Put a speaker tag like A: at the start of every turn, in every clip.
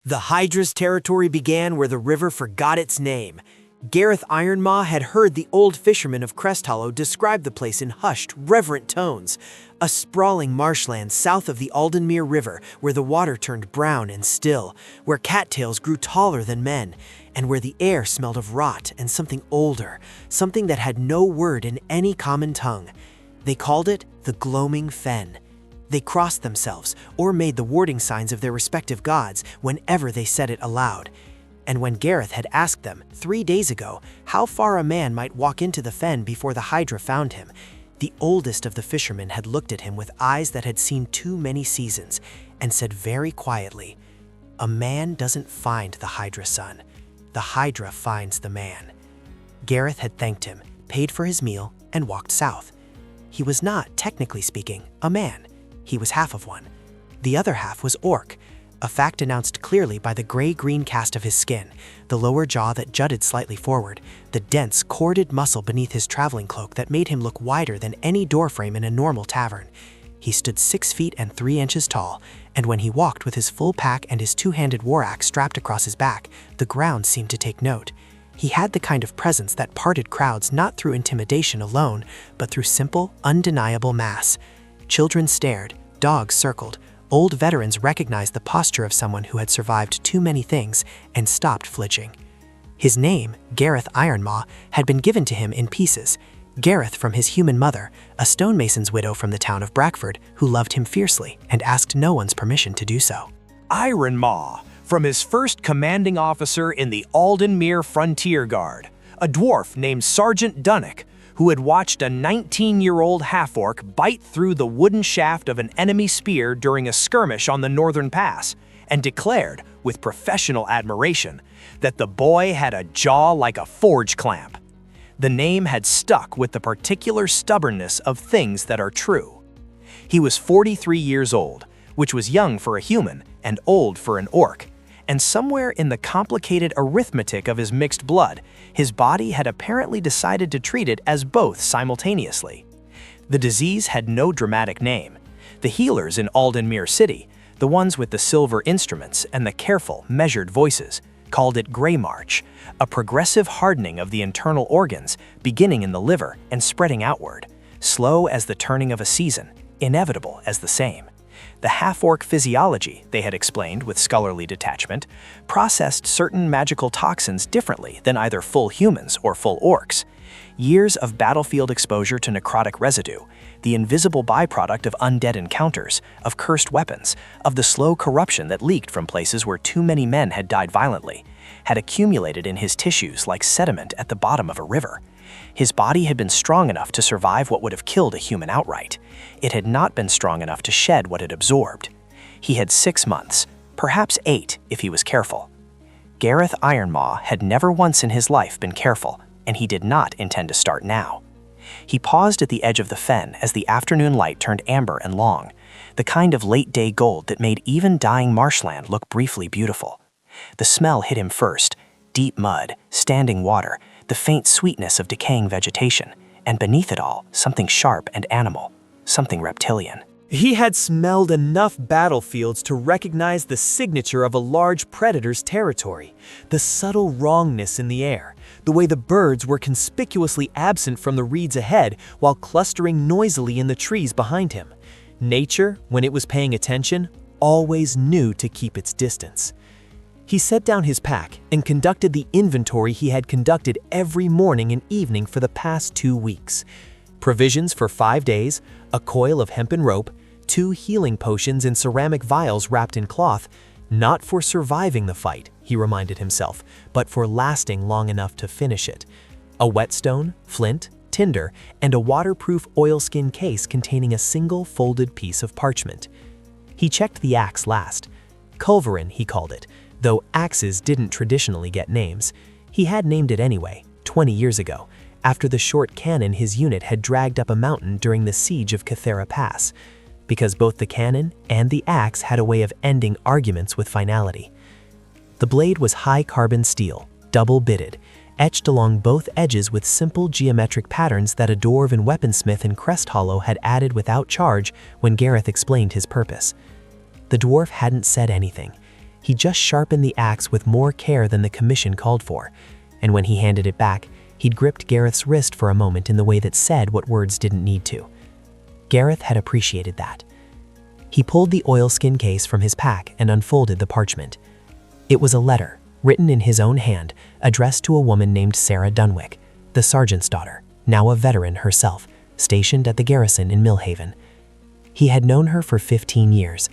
A: The Hydra's territory began where the river forgot its name. Gareth Ironmaw had heard the old fisherman of Crest Hollow describe the place in hushed, reverent tones. A sprawling marshland south of the Aldenmere River where the water turned brown and still, where cattails grew taller than men, and where the air smelled of rot and something older, something that had no word in any common tongue. They called it the Gloaming Fen. They crossed themselves or made the warding signs of their respective gods whenever they said it aloud. And when Gareth had asked them 3 days ago how far a man might walk into the fen before the Hydra found him, the oldest of the fishermen had looked at him with eyes that had seen too many seasons and said very quietly, "A man doesn't find the Hydra, son. The Hydra finds the man." Gareth had thanked him, paid for his meal, and walked south. He was not, technically speaking, a man. He was half of one. The other half was orc, a fact announced clearly by the gray-green cast of his skin, the lower jaw that jutted slightly forward, the dense, corded muscle beneath his traveling cloak that made him look wider than any doorframe in a normal tavern. He stood 6 feet and 3 inches tall, and when he walked with his full pack and his two-handed war axe strapped across his back, the ground seemed to take note. He had the kind of presence that parted crowds not through intimidation alone, but through simple, undeniable mass. Children stared, dogs circled, old veterans recognized the posture of someone who had survived too many things and stopped flinching. His name, Gareth Ironmaw, had been given to him in pieces. Gareth from his human mother, a stonemason's widow from the town of Brackford, who loved him fiercely and asked no one's permission to do so.
B: Ironmaw, from his first commanding officer in the Aldenmere Frontier Guard, a dwarf named Sergeant Dunnock, who had watched a 19-year-old half-orc bite through the wooden shaft of an enemy spear during a skirmish on the Northern Pass, and declared, with professional admiration, that the boy had a jaw like a forge clamp. The name had stuck with the particular stubbornness of things that are true. He was 43 years old, which was young for a human and old for an orc, and somewhere in the complicated arithmetic of his mixed blood, his body had apparently decided to treat it as both simultaneously. The disease had no dramatic name. The healers in Aldenmere City, the ones with the silver instruments and the careful, measured voices, called it Grey March, a progressive hardening of the internal organs beginning in the liver and spreading outward, slow as the turning of a season, inevitable as the same. The half-orc physiology, they had explained with scholarly detachment, processed certain magical toxins differently than either full humans or full orcs. Years of battlefield exposure to necrotic residue, the invisible byproduct of undead encounters, of cursed weapons, of the slow corruption that leaked from places where too many men had died violently, had accumulated in his tissues like sediment at the bottom of a river. His body had been strong enough to survive what would have killed a human outright. It had not been strong enough to shed what it absorbed. He had 6 months, perhaps 8 if he was careful. Gareth Ironmaw had never once in his life been careful, and he did not intend to start now. He paused at the edge of the fen as the afternoon light turned amber and long, the kind of late-day gold that made even dying marshland look briefly beautiful. The smell hit him first, deep mud, standing water, the faint sweetness of decaying vegetation, and beneath it all, something sharp and animal, something reptilian.
A: He had smelled enough battlefields to recognize the signature of a large predator's territory, the subtle wrongness in the air, the way the birds were conspicuously absent from the reeds ahead while clustering noisily in the trees behind him. Nature, when it was paying attention, always knew to keep its distance. He set down his pack and conducted the inventory he had conducted every morning and evening for the past 2 weeks. Provisions for 5 days, a coil of hempen rope, 2 healing potions in ceramic vials wrapped in cloth, not for surviving the fight, he reminded himself, but for lasting long enough to finish it. A whetstone, flint, tinder, and a waterproof oilskin case containing a single folded piece of parchment. He checked the axe last. Culverin, he called it, though axes didn't traditionally get names. He had named it anyway, 20 years ago, after the short cannon his unit had dragged up a mountain during the siege of Cathera Pass, because both the cannon and the axe had a way of ending arguments with finality. The blade was high-carbon steel, double-bitted, etched along both edges with simple geometric patterns that a dwarven weaponsmith in Crest Hollow had added without charge when Gareth explained his purpose. The dwarf hadn't said anything. He just sharpened the axe with more care than the commission called for, and when he handed it back, he'd gripped Gareth's wrist for a moment in the way that said what words didn't need to. Gareth had appreciated that. He pulled the oilskin case from his pack and unfolded the parchment. It was a letter, written in his own hand, addressed to a woman named Sarah Dunwick, the sergeant's daughter, now a veteran herself, stationed at the garrison in Millhaven. He had known her for 15 years.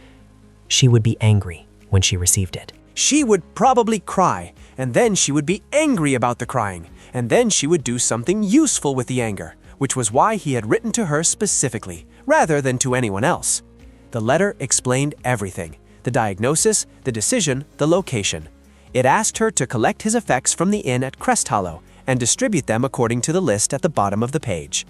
A: She would be angry when she received it.
B: She would probably cry, and then she would be angry about the crying, and then she would do something useful with the anger, which was why he had written to her specifically, rather than to anyone else. The letter explained everything: the diagnosis, the decision, the location. It asked her to collect his effects from the inn at Crest Hollow and distribute them according to the list at the bottom of the page.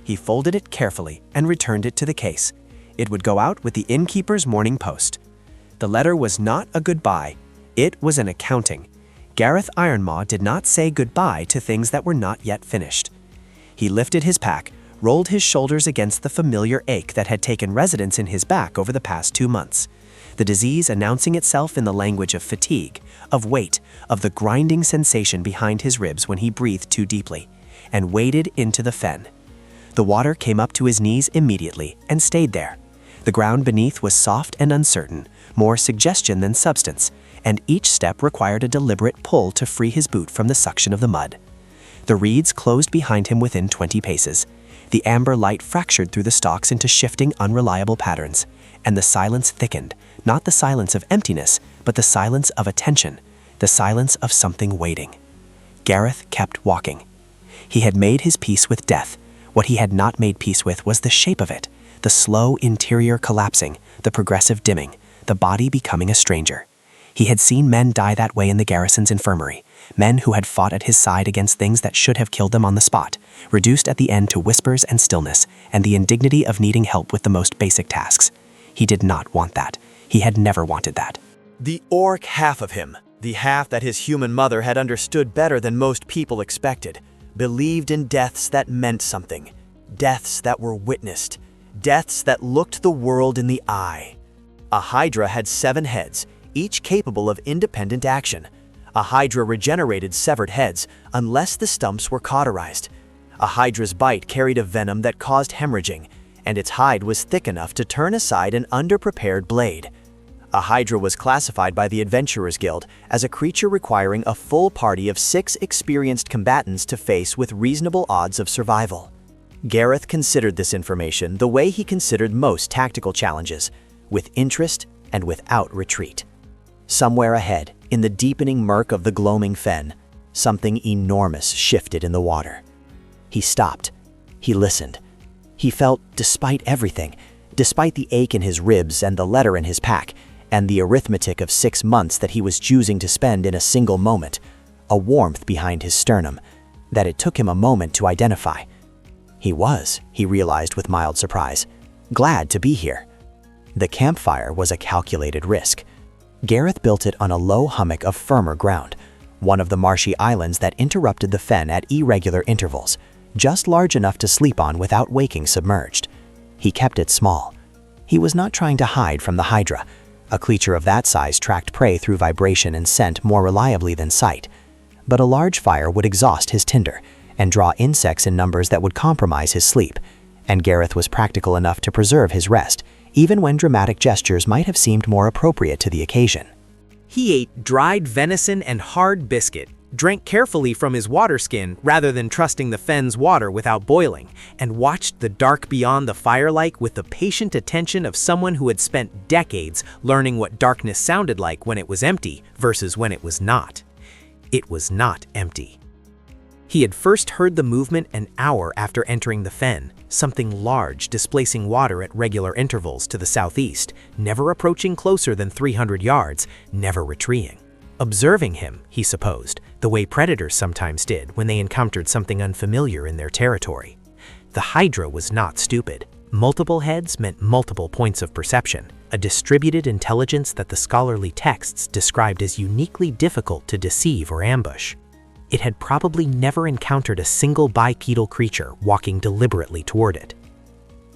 B: He folded it carefully and returned it to the case. It would go out with the innkeeper's morning post. The letter was not a goodbye. It was an accounting. Gareth Ironmaw did not say goodbye to things that were not yet finished. He lifted his pack, rolled his shoulders against the familiar ache that had taken residence in his back over the past 2 months, the disease announcing itself in the language of fatigue, of weight, of the grinding sensation behind his ribs when he breathed too deeply, and waded into the fen. The water came up to his knees immediately and stayed there. The ground beneath was soft and uncertain, more suggestion than substance, and each step required a deliberate pull to free his boot from the suction of the mud. The reeds closed behind him within 20 paces. The amber light fractured through the stalks into shifting, unreliable patterns, and the silence thickened, not the silence of emptiness, but the silence of attention, the silence of something waiting. Gareth kept walking. He had made his peace with death. What he had not made peace with was the shape of it, the slow interior collapsing, the progressive dimming, the body becoming a stranger. He had seen men die that way in the garrison's infirmary, men who had fought at his side against things that should have killed them on the spot, reduced at the end to whispers and stillness and the indignity of needing help with the most basic tasks. He did not want that. He had never wanted that.
C: The orc half of him, the half that his human mother had understood better than most people expected, believed in deaths that meant something, deaths that were witnessed, deaths that looked the world in the eye. A Hydra had 7 heads, each capable of independent action. A Hydra regenerated severed heads unless the stumps were cauterized. A Hydra's bite carried a venom that caused hemorrhaging, and its hide was thick enough to turn aside an underprepared blade. A Hydra was classified by the Adventurers Guild as a creature requiring a full party of 6 experienced combatants to face with reasonable odds of survival. Gareth considered this information the way he considered most tactical challenges, with interest and without retreat. Somewhere ahead, in the deepening murk of the Gloaming Fen, something enormous shifted in the water. He stopped. He listened. He felt, despite everything, despite the ache in his ribs and the letter in his pack, and the arithmetic of 6 months that he was choosing to spend in a single moment, a warmth behind his sternum that it took him a moment to identify. He realized with mild surprise, glad to be here. The campfire was a calculated risk. Gareth built it on a low hummock of firmer ground, one of the marshy islands that interrupted the fen at irregular intervals, just large enough to sleep on without waking submerged. He kept it small. He was not trying to hide from the Hydra. A creature of that size tracked prey through vibration and scent more reliably than sight. But a large fire would exhaust his tinder and draw insects in numbers that would compromise his sleep, and Gareth was practical enough to preserve his rest, even when dramatic gestures might have seemed more appropriate to the occasion.
B: He ate dried venison and hard biscuit, drank carefully from his water skin rather than trusting the fen's water without boiling, and watched the dark beyond the firelight with the patient attention of someone who had spent decades learning what darkness sounded like when it was empty versus when it was not. It was not empty. He had first heard the movement an hour after entering the fen, something large displacing water at regular intervals to the southeast, never approaching closer than 300 yards, never retreating. Observing him, he supposed, the way predators sometimes did when they encountered something unfamiliar in their territory. The Hydra was not stupid. Multiple heads meant multiple points of perception, a distributed intelligence that the scholarly texts described as uniquely difficult to deceive or ambush. It had probably never encountered a single bipedal creature walking deliberately toward it.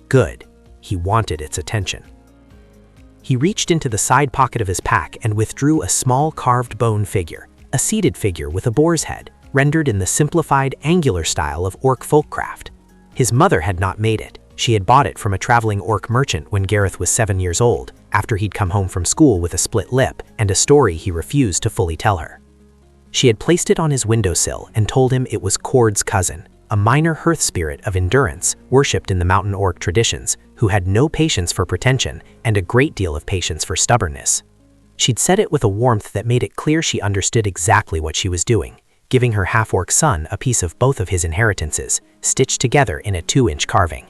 B: Good. He wanted its attention.
A: He reached into the side pocket of his pack and withdrew a small carved bone figure, a seated figure with a boar's head, rendered in the simplified, angular style of orc folkcraft. His mother had not made it. She had bought it from a traveling orc merchant when Gareth was 7 years old, after he'd come home from school with a split lip and a story he refused to fully tell her. She had placed it on his windowsill and told him it was Cord's cousin, a minor hearth spirit of endurance worshipped in the mountain orc traditions, who had no patience for pretension and a great deal of patience for stubbornness. She'd said it with a warmth that made it clear she understood exactly what she was doing, giving her half-orc son a piece of both of his inheritances, stitched together in a 2-inch carving.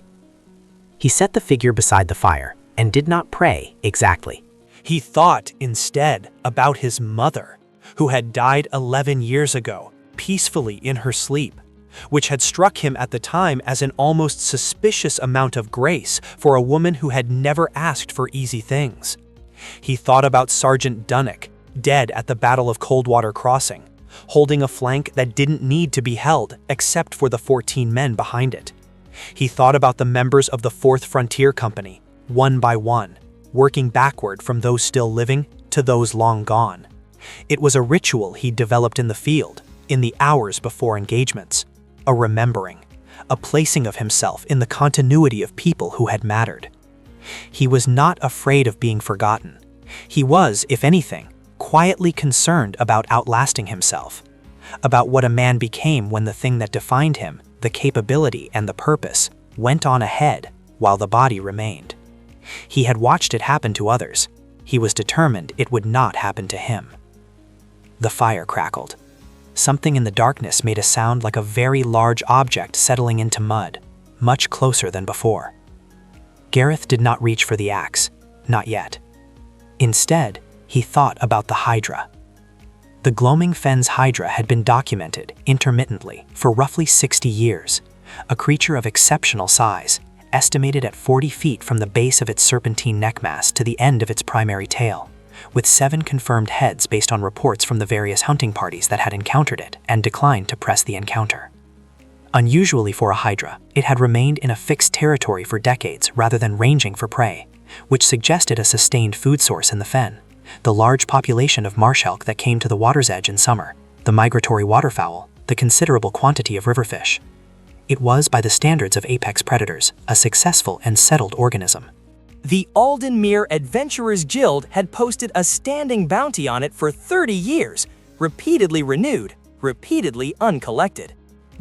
A: He set the figure beside the fire and did not pray exactly.
B: He thought instead about his mother, who had died 11 years ago, peacefully in her sleep, which had struck him at the time as an almost suspicious amount of grace for a woman who had never asked for easy things. He thought about Sergeant Dunnock, dead at the Battle of Coldwater Crossing, holding a flank that didn't need to be held except for the 14 men behind it. He thought about the members of the 4th Frontier Company, one by one, working backward from those still living to those long gone. It was a ritual he developed in the field, in the hours before engagements, a remembering, a placing of himself in the continuity of people who had mattered. He was not afraid of being forgotten. He was, if anything, quietly concerned about outlasting himself, about what a man became when the thing that defined him, the capability and the purpose, went on ahead while the body remained. He had watched it happen to others. He was determined it would not happen to him. The fire crackled. Something in the darkness made a sound like a very large object settling into mud, much closer than before. Gareth did not reach for the axe, not yet. Instead, he thought about the Hydra. The Gloaming Fen's Hydra had been documented intermittently for roughly 60 years, a creature of exceptional size, estimated at 40 feet from the base of its serpentine neckmass to the end of its primary tail, with 7 confirmed heads based on reports from the various hunting parties that had encountered it and declined to press the encounter. Unusually for a Hydra, it had remained in a fixed territory for decades rather than ranging for prey, which suggested a sustained food source in the fen. The large population of marsh elk that came to the water's edge in summer, the migratory waterfowl, the considerable quantity of riverfish. It was, by the standards of apex predators, a successful and settled organism.
D: The Aldenmere Adventurers Guild had posted a standing bounty on it for 30 years, repeatedly renewed, repeatedly uncollected.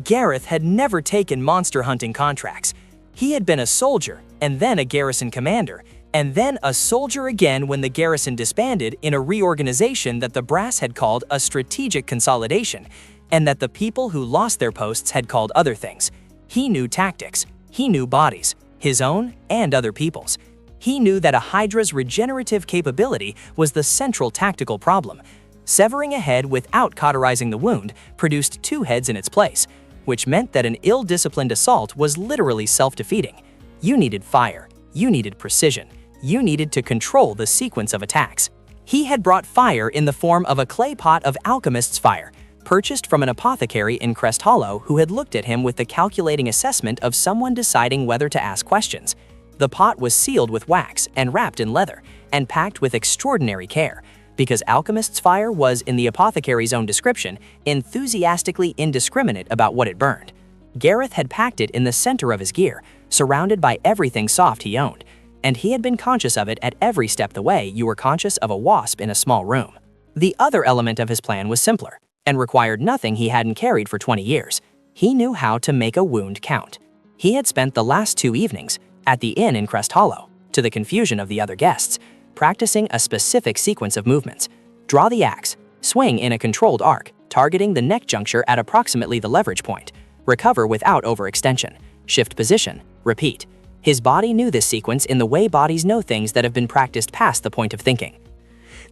D: Gareth had never taken monster hunting contracts. He had been a soldier, and then a garrison commander, and then a soldier again when the garrison disbanded in a reorganization that the brass had called a strategic consolidation, and that the people who lost their posts had called other things. He knew tactics. He knew bodies, his own and other people's. He knew that a Hydra's regenerative capability was the central tactical problem. Severing a head without cauterizing the wound produced 2 heads in its place, which meant that an ill-disciplined assault was literally self-defeating. You needed fire. You needed precision. You needed to control the sequence of attacks. He had brought fire in the form of a clay pot of alchemist's fire, purchased from an apothecary in Crest Hollow who had looked at him with the calculating assessment of someone deciding whether to ask questions. The pot was sealed with wax and wrapped in leather, and packed with extraordinary care, because alchemist's fire was, in the apothecary's own description, enthusiastically indiscriminate about what it burned. Gareth had packed it in the center of his gear, surrounded by everything soft he owned, and he had been conscious of it at every step the way you were conscious of a wasp in a small room. The other element of his plan was simpler, and required nothing he hadn't carried for 20 years. He knew how to make a wound count. He had spent the last 2 evenings, at the inn in Crest Hollow, to the confusion of the other guests, practicing a specific sequence of movements. Draw the axe, swing in a controlled arc, targeting the neck juncture at approximately the leverage point, recover without overextension, shift position, repeat. His body knew this sequence in the way bodies know things that have been practiced past the point of thinking.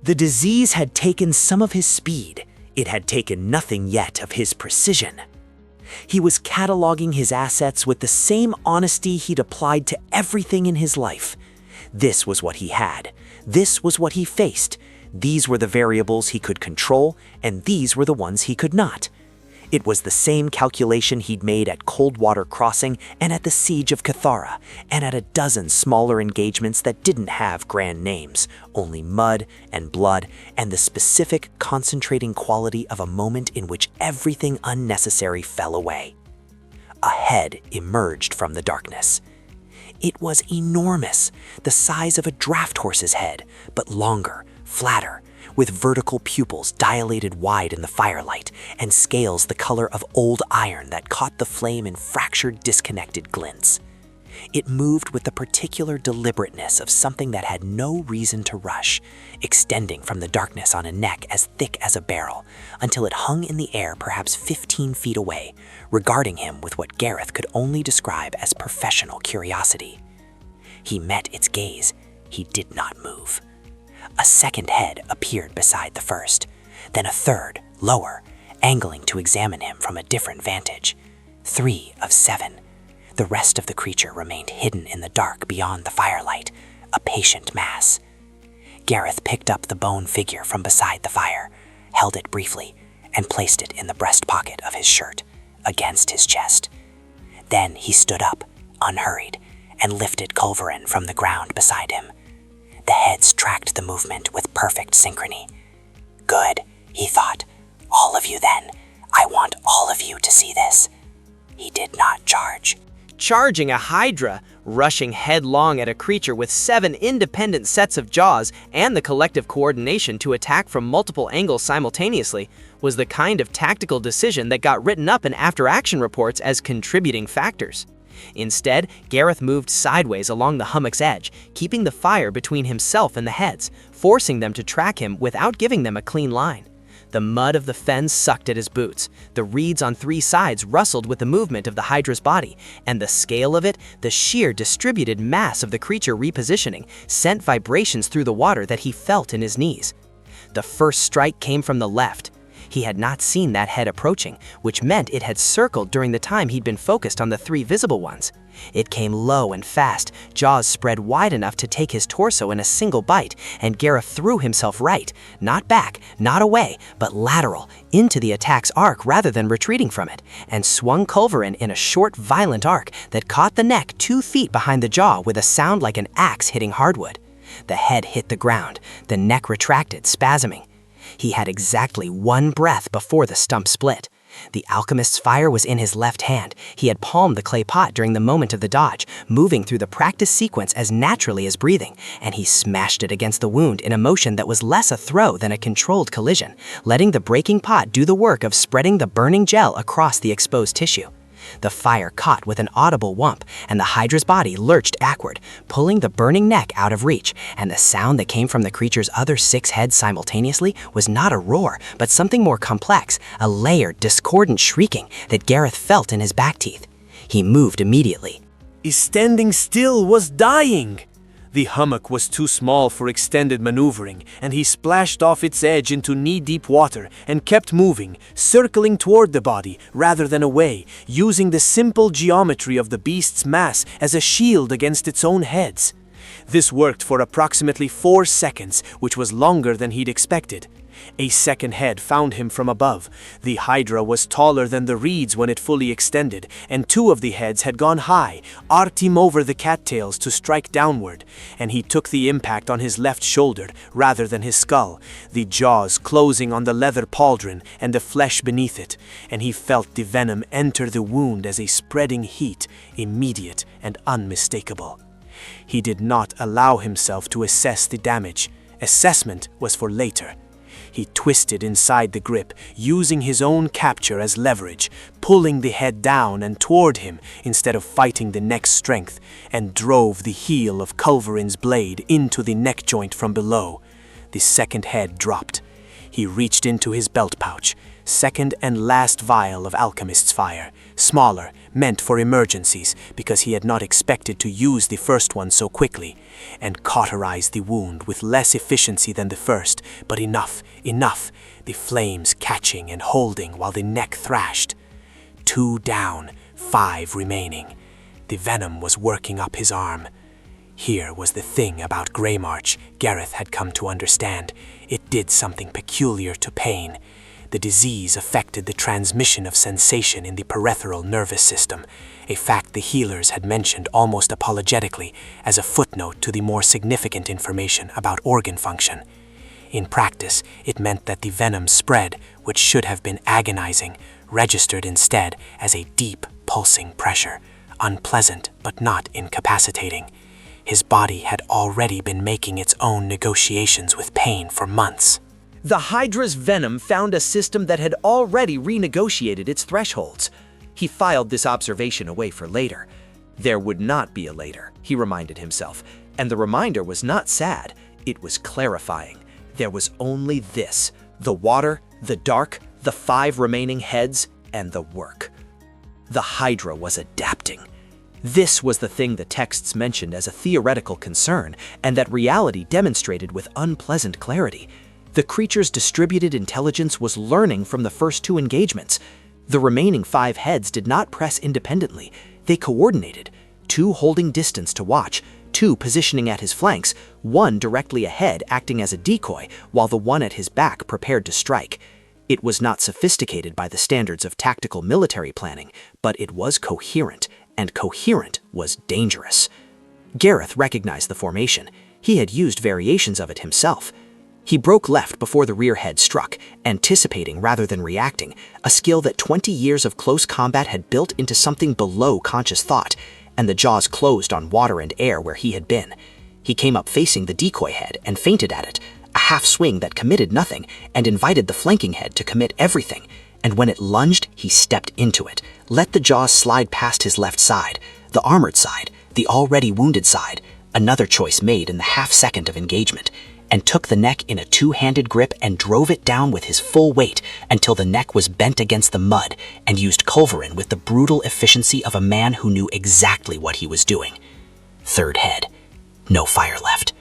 A: The disease had taken some of his speed. It had taken nothing yet of his precision. He was cataloging his assets with the same honesty he'd applied to everything in his life. This was what he had. This was what he faced. These were the variables he could control, and these were the ones he could not. It was the same calculation he'd made at Coldwater Crossing and at the Siege of Cathara, and at a dozen smaller engagements that didn't have grand names, only mud and blood and the specific concentrating quality of a moment in which everything unnecessary fell away. A head emerged from the darkness. It was enormous, the size of a draft horse's head, but longer, flatter, with vertical pupils dilated wide in the firelight and scales the color of old iron that caught the flame in fractured, disconnected glints. It moved with the particular deliberateness of something that had no reason to rush, extending from the darkness on a neck as thick as a barrel, until it hung in the air perhaps 15 feet away, regarding him with what Gareth could only describe as professional curiosity. He met its gaze. He did not move. A second head appeared beside the first, then a third, lower, angling to examine him from a different vantage. 3 of 7. The rest of the creature remained hidden in the dark beyond the firelight, a patient mass. Gareth picked up the bone figure from beside the fire, held it briefly, and placed it in the breast pocket of his shirt, against his chest. Then he stood up, unhurried, and lifted Culverin from the ground beside him. The heads tracked the movement with perfect synchrony. Good, he thought. All of you then. I want all of you to see this. He did not charge.
E: Charging a Hydra, rushing headlong at a creature with 7 independent sets of jaws and the collective coordination to attack from multiple angles simultaneously, was the kind of tactical decision that got written up in after-action reports as contributing factors. Instead, Gareth moved sideways along the hummock's edge, keeping the fire between himself and the heads, forcing them to track him without giving them a clean line. The mud of the fen sucked at his boots, the reeds on 3 sides rustled with the movement of the Hydra's body, and the scale of it, the sheer distributed mass of the creature repositioning, sent vibrations through the water that he felt in his knees. The first strike came from the left. He had not seen that head approaching, which meant it had circled during the time he'd been focused on the 3 visible ones. It came low and fast, jaws spread wide enough to take his torso in a single bite, and Gareth threw himself right, not back, not away, but lateral, into the attack's arc rather than retreating from it, and swung Culverin in a short, violent arc that caught the neck 2 feet behind the jaw with a sound like an axe hitting hardwood. The head hit the ground, the neck retracted, spasming. He had exactly 1 breath before the stump split. The alchemist's fire was in his left hand. He had palmed the clay pot during the moment of the dodge, moving through the practice sequence as naturally as breathing, and he smashed it against the wound in a motion that was less a throw than a controlled collision, letting the breaking pot do the work of spreading the burning gel across the exposed tissue. The fire caught with an audible whump, and the Hydra's body lurched backward, pulling the burning neck out of reach, and the sound that came from the creature's other 6 heads simultaneously was not a roar, but something more complex, a layered, discordant shrieking that Gareth felt in his back teeth. He moved immediately.
B: Standing still was dying. The hummock was too small for extended maneuvering, and he splashed off its edge into knee-deep water and kept moving, circling toward the body rather than away, using the simple geometry of the beast's mass as a shield against its own heads. This worked for approximately 4 seconds, which was longer than he'd expected. A second head found him from above. The Hydra was taller than the reeds when it fully extended, and 2 of the heads had gone high, arced him over the cattails to strike downward, and he took the impact on his left shoulder rather than his skull, the jaws closing on the leather pauldron and the flesh beneath it, and he felt the venom enter the wound as a spreading heat, immediate and unmistakable. He did not allow himself to assess the damage. Assessment was for later. He twisted inside the grip, using his own capture as leverage, pulling the head down and toward him instead of fighting the neck's strength, and drove the heel of Culverin's blade into the neck joint from below. The second head dropped. He reached into his belt pouch, second and last vial of alchemist's fire, smaller, meant for emergencies because he had not expected to use the first one so quickly, and cauterized the wound with less efficiency than the first, but enough, the flames catching and holding while the neck thrashed. 2 down, 5 remaining. The venom was working up his arm. Here was the thing about Greymarch Gareth had come to understand. It did something peculiar to pain. The disease affected the transmission of sensation in the peripheral nervous system, a fact the healers had mentioned almost apologetically as a footnote to the more significant information about organ function. In practice, it meant that the venom spread, which should have been agonizing, registered instead as a deep, pulsing pressure, unpleasant but not incapacitating. His body had already been making its own negotiations with pain for months.
A: The Hydra's venom found a system that had already renegotiated its thresholds. He filed this observation away for later. There would not be a later, he reminded himself, and the reminder was not sad, it was clarifying. There was only this: the water, the dark, the 5 remaining heads, and the work. The Hydra was adapting. This was the thing the texts mentioned as a theoretical concern, and that reality demonstrated with unpleasant clarity. The creature's distributed intelligence was learning from the first 2 engagements. The remaining 5 heads did not press independently. They coordinated, 2 holding distance to watch, 2 positioning at his flanks, 1 directly ahead acting as a decoy, while the one at his back prepared to strike. It was not sophisticated by the standards of tactical military planning, but it was coherent, and coherent was dangerous. Gareth recognized the formation. He had used variations of it himself. He broke left before the rear head struck, anticipating rather than reacting, a skill that 20 years of close combat had built into something below conscious thought, and the jaws closed on water and air where he had been. He came up facing the decoy head and feinted at it, a half swing that committed nothing, and invited the flanking head to commit everything. And when it lunged, he stepped into it, let the jaws slide past his left side, the armored side, the already wounded side, another choice made in the half-second of engagement, and took the neck in a 2-handed grip and drove it down with his full weight until the neck was bent against the mud, and used culverin with the brutal efficiency of a man who knew exactly what he was doing. 3rd head. No fire left.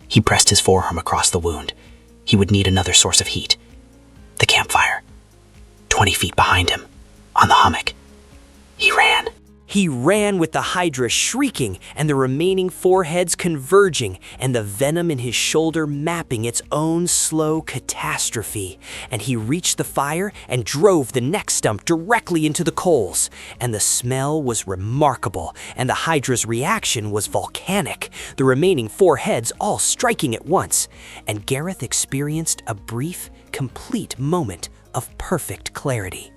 A: He pressed his forearm across the wound. He would need another source of heat. The campfire. 20 feet behind him, on the hummock. He ran. He ran with the Hydra shrieking and the remaining 4 heads converging and the venom in his shoulder mapping its own slow catastrophe. And he reached the fire and drove the neck stump directly into the coals. And the smell was remarkable, and the Hydra's reaction was volcanic, the remaining 4 heads all striking at once. And Gareth experienced a brief, complete moment of perfect clarity.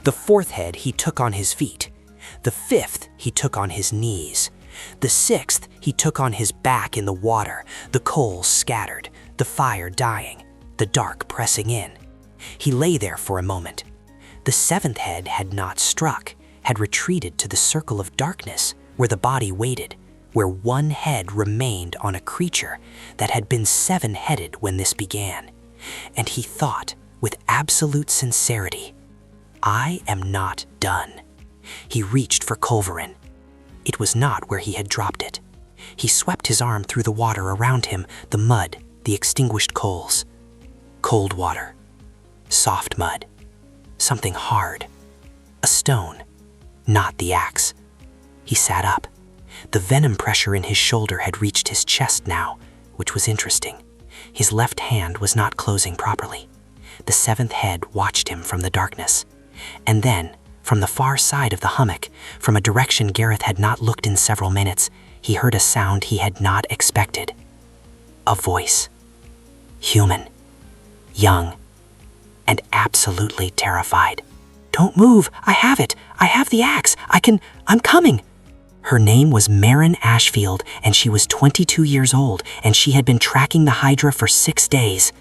A: The 4th head he took on his feet. The 5th he took on his knees. The 6th he took on his back in the water, the coals scattered, the fire dying, the dark pressing in. He lay there for a moment. The 7th head had not struck, had retreated to the circle of darkness where the body waited, where 1 head remained on a creature that had been 7-headed when this began. And he thought, with absolute sincerity, I am not done. He reached for culverin. It was not where he had dropped it. He swept his arm through the water around him, the mud, the extinguished coals. Cold water. Soft mud. Something hard. A stone. Not the axe. He sat up. The venom pressure in his shoulder had reached his chest now, which was interesting. His left hand was not closing properly. The 7th head watched him from the darkness. And then, from the far side of the hummock, from a direction Gareth had not looked in several minutes, he heard a sound he had not expected. A voice. Human. Young. And absolutely terrified. Don't move! I have it! I have the axe! I'm coming! Her name was Marin Ashfield, and she was 22 years old, and she had been tracking the Hydra for 6 days.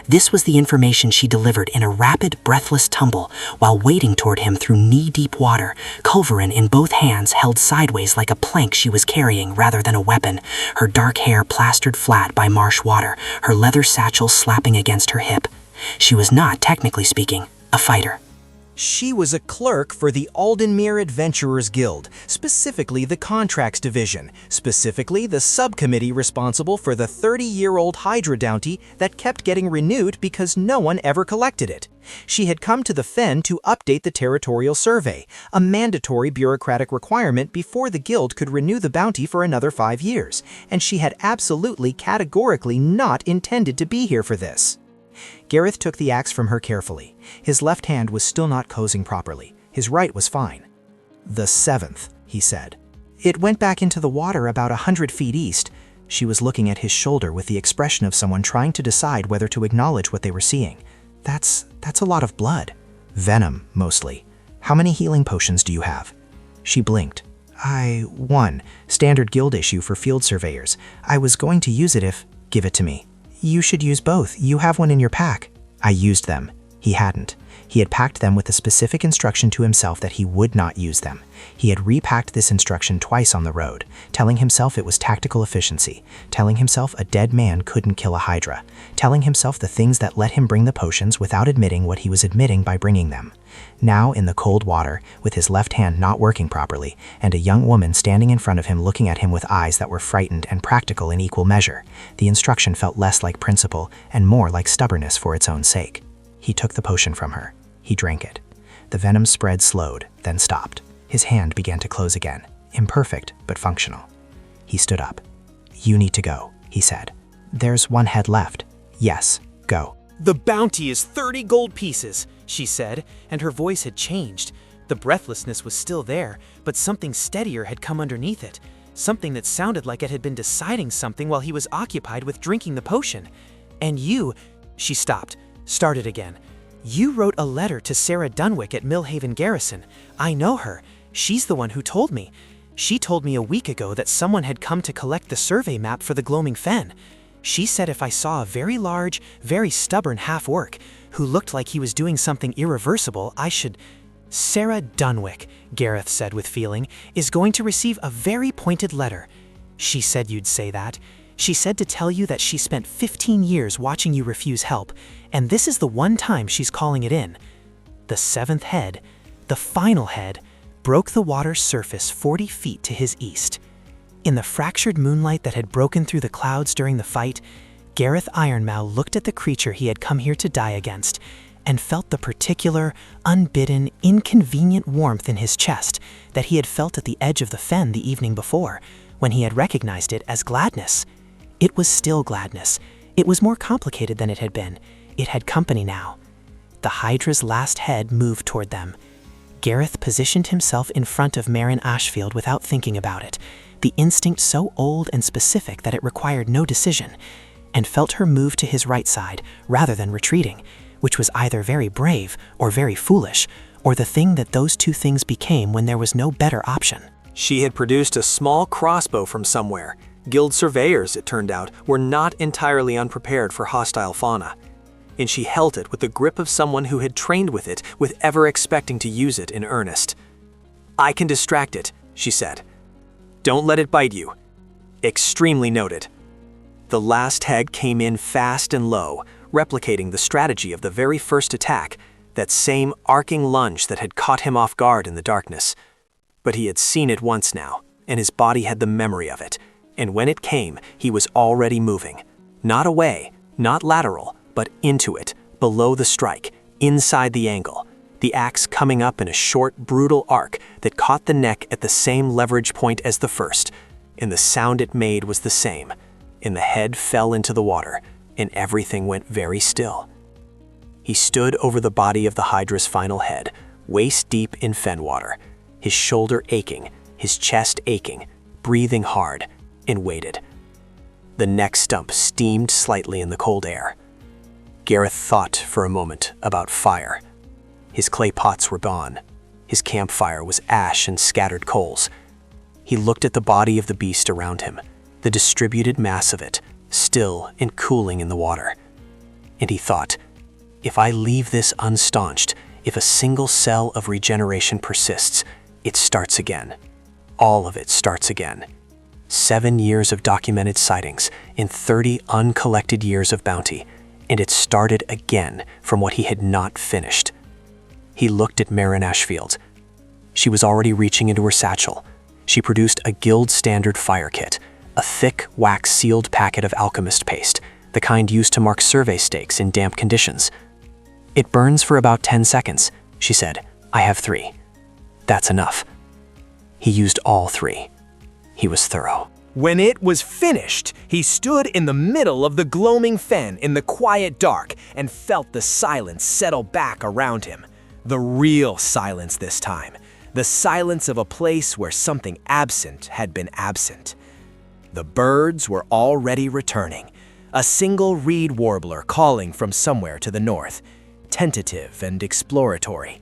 A: This was the information she delivered in a rapid, breathless tumble while wading toward him through knee-deep water, culverin in both hands held sideways like a plank she was carrying rather than a weapon, her dark hair plastered flat by marsh water, her leather satchel slapping against her hip. She was not, technically speaking, a fighter.
B: She was a clerk for the Aldenmere Adventurers Guild, specifically the Contracts Division, specifically the subcommittee responsible for the 30-year-old Hydra bounty that kept getting renewed because no one ever collected it. She had come to the Fen to update the territorial survey, a mandatory bureaucratic requirement before the guild could renew the bounty for another 5 years, and she had absolutely categorically not intended to be here for this.
F: Gareth took the axe from her carefully. His left hand was still not cozying properly. His right was fine. "The 7th," he said. "It went back into the water about 100 feet east." She was looking at his shoulder with the expression of someone trying to decide whether to acknowledge what they were seeing. That's a lot of blood." "Venom, mostly. How many healing potions do you have?" She blinked. One. Standard guild issue for field surveyors. I was going to use it if..." "Give it to me." "You should use both. You have one in your pack." "I used them." He hadn't. He had packed them with a specific instruction to himself that he would not use them. He had repacked this instruction twice on the road, telling himself it was tactical efficiency, telling himself a dead man couldn't kill a Hydra, telling himself the things that let him bring the potions without admitting what he was admitting by bringing them. Now, in the cold water, with his left hand not working properly, and a young woman standing in front of him looking at him with eyes that were frightened and practical in equal measure, the instruction felt less like principle and more like stubbornness for its own sake. He took the potion from her. He drank it. The venom spread slowed, then stopped. His hand began to close again, imperfect but functional. He stood up. "You need to go," he said. "There's one head left." "Yes, go."
A: "The bounty is 30 gold pieces," she said, and her voice had changed. The breathlessness was still there, but something steadier had come underneath it. Something that sounded like it had been deciding something while he was occupied with drinking the potion. "And you..." She stopped, started again. "You wrote a letter to Sarah Dunwick at Millhaven Garrison. I know her. She's the one who told me. She told me a week ago that someone had come to collect the survey map for the Gloaming Fen. She said if I saw a very large, very stubborn half-orc who looked like he was doing something irreversible, I should..." "Sarah Dunwick," Gareth said with feeling, "is going to receive a very pointed letter. She said you'd say that. She said to tell you that she spent 15 years watching you refuse help, and this is the one time she's calling it in." The 7th head, the final head, broke the water's surface 40 feet to his east. In the fractured moonlight that had broken through the clouds during the fight, Gareth Ironmaw looked at the creature he had come here to die against, and felt the particular, unbidden, inconvenient warmth in his chest that he had felt at the edge of the fen the evening before, when he had recognized it as gladness. It was still gladness. It was more complicated than it had been. It had company now. The Hydra's last head moved toward them. Gareth positioned himself in front of Marin Ashfield without thinking about it, the instinct so old and specific that it required no decision, and felt her move to his right side rather than retreating, which was either very brave or very foolish, or the thing that those two things became when there was no better option.
B: She had produced a small crossbow from somewhere. Guild surveyors, it turned out, were not entirely unprepared for hostile fauna. And she held it with the grip of someone who had trained with it, with ever expecting to use it in earnest. "I can distract it," she said. "Don't let it bite you." Extremely noted. The last head came in fast and low, replicating the strategy of the very first attack, that same arcing lunge that had caught him off guard in the darkness. But he had seen it once now, and his body had the memory of it. And when it came, he was already moving. Not away, not lateral, but into it, below the strike, inside the angle. The axe coming up in a short, brutal arc that caught the neck at the same leverage point as the first. And the sound it made was the same. And the head fell into the water, and everything went very still. He stood over the body of the Hydra's final head, waist deep in fen water, his shoulder aching, his chest aching, breathing hard, and waited. The neck stump steamed slightly in the cold air. Gareth thought for a moment about fire. His clay pots were gone. His campfire was ash and scattered coals. He looked at the body of the beast around him, the distributed mass of it, still and cooling in the water. And he thought, if I leave this unstaunched, if a single cell of regeneration persists, it starts again. All of it starts again. 7 years of documented sightings in 30 uncollected years of bounty, and it started again from what he had not finished. He looked at Marin Ashfield. She was already reaching into her satchel. She produced a guild standard fire kit, a thick, wax-sealed packet of alchemist paste, the kind used to mark survey stakes in damp conditions. "It burns for about 10 seconds, she said. "I have 3. That's enough." He used all 3. He was thorough. When it was finished, he stood in the middle of the Gloaming Fen in the quiet dark and felt the silence settle back around him. The real silence this time. The silence of a place where something absent had been absent. The birds were already returning. A single reed warbler calling from somewhere to the north, tentative and exploratory,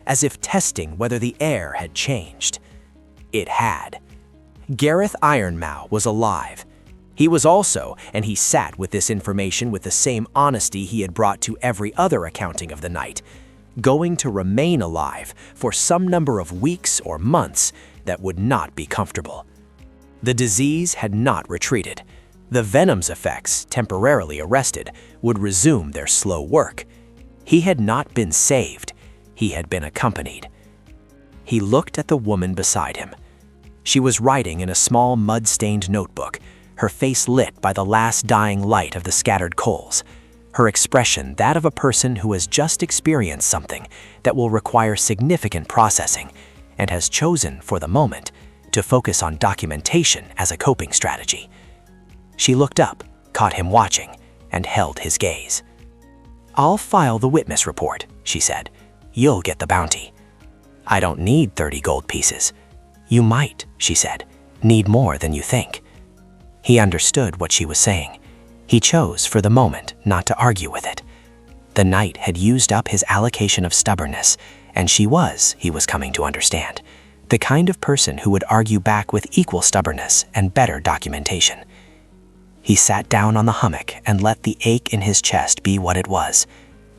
B: as if testing whether the air had changed. It had. Gareth Ironmaw was alive. He was also, and he sat with this information with the same honesty he had brought to every other accounting of the night, going to remain alive for some number of weeks or months that would not be comfortable. The disease had not retreated. The venom's effects, temporarily arrested, would resume their slow work. He had not been saved. He had been accompanied. He looked at the woman beside him. She was writing in a small mud-stained notebook, her face lit by the last dying light of the scattered coals, her expression that of a person who has just experienced something that will require significant processing and has chosen, for the moment, to focus on documentation as a coping strategy. She looked up, caught him watching, and held his gaze. "I'll file the witness report," she said. "You'll get the bounty." "I don't need 30 gold pieces." "You might," she said, "need more than you think." He understood what she was saying. He chose, for the moment, not to argue with it. The night had used up his allocation of stubbornness, and she was, he was coming to understand, the kind of person who would argue back with equal stubbornness and better documentation. He sat down on the hummock and let the ache in his chest be what it was,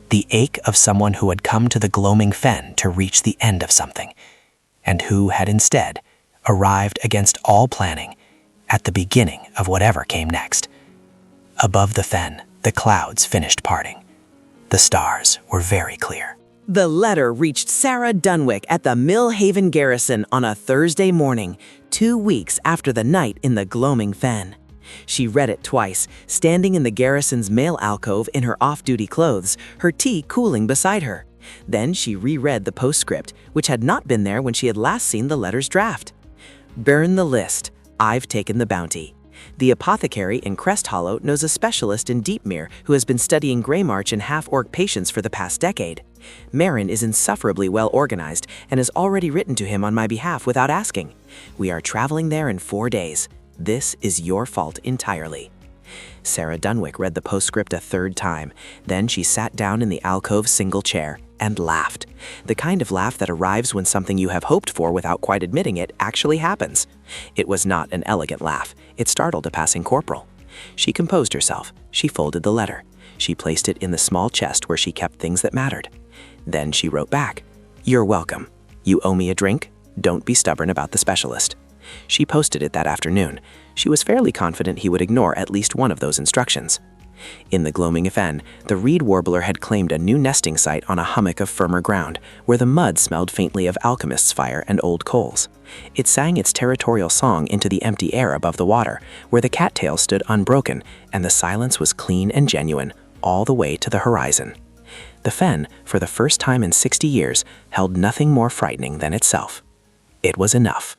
B: the ache of someone who had come to the Gloaming Fen to reach the end of something, and who had instead arrived against all planning at the beginning of whatever came next. Above the fen, the clouds finished parting. The stars were very clear.
A: The letter reached Sarah Dunwick at the Millhaven Garrison on a Thursday morning, 2 weeks after the night in the Gloaming Fen. She read it twice, standing in the garrison's mail alcove in her off-duty clothes, her tea cooling beside her. Then she reread the postscript, which had not been there when she had last seen the letter's draft. "Burn the list. I've taken the bounty. The apothecary in Crest Hollow knows a specialist in Deepmere who has been studying Greymarch in half-orc patients for the past decade. Marin is insufferably well organized and has already written to him on my behalf without asking. We are traveling there in 4 days. This is your fault entirely." Sarah Dunwick read the postscript a third time. Then she sat down in the alcove's single chair and laughed. The kind of laugh that arrives when something you have hoped for without quite admitting it actually happens. It was not an elegant laugh. It startled a passing corporal. She composed herself. She folded the letter. She placed it in the small chest where she kept things that mattered. Then she wrote back, "You're welcome. You owe me a drink. Don't be stubborn about the specialist." She posted it that afternoon. She was fairly confident he would ignore at least one of those instructions. In the Gloaming Fen, the reed warbler had claimed a new nesting site on a hummock of firmer ground, where the mud smelled faintly of alchemist's fire and old coals. It sang its territorial song into the empty air above the water, where the cattails stood unbroken, and the silence was clean and genuine, all the way to the horizon. The fen, for the first time in 60 years, held nothing more frightening than itself. It was enough.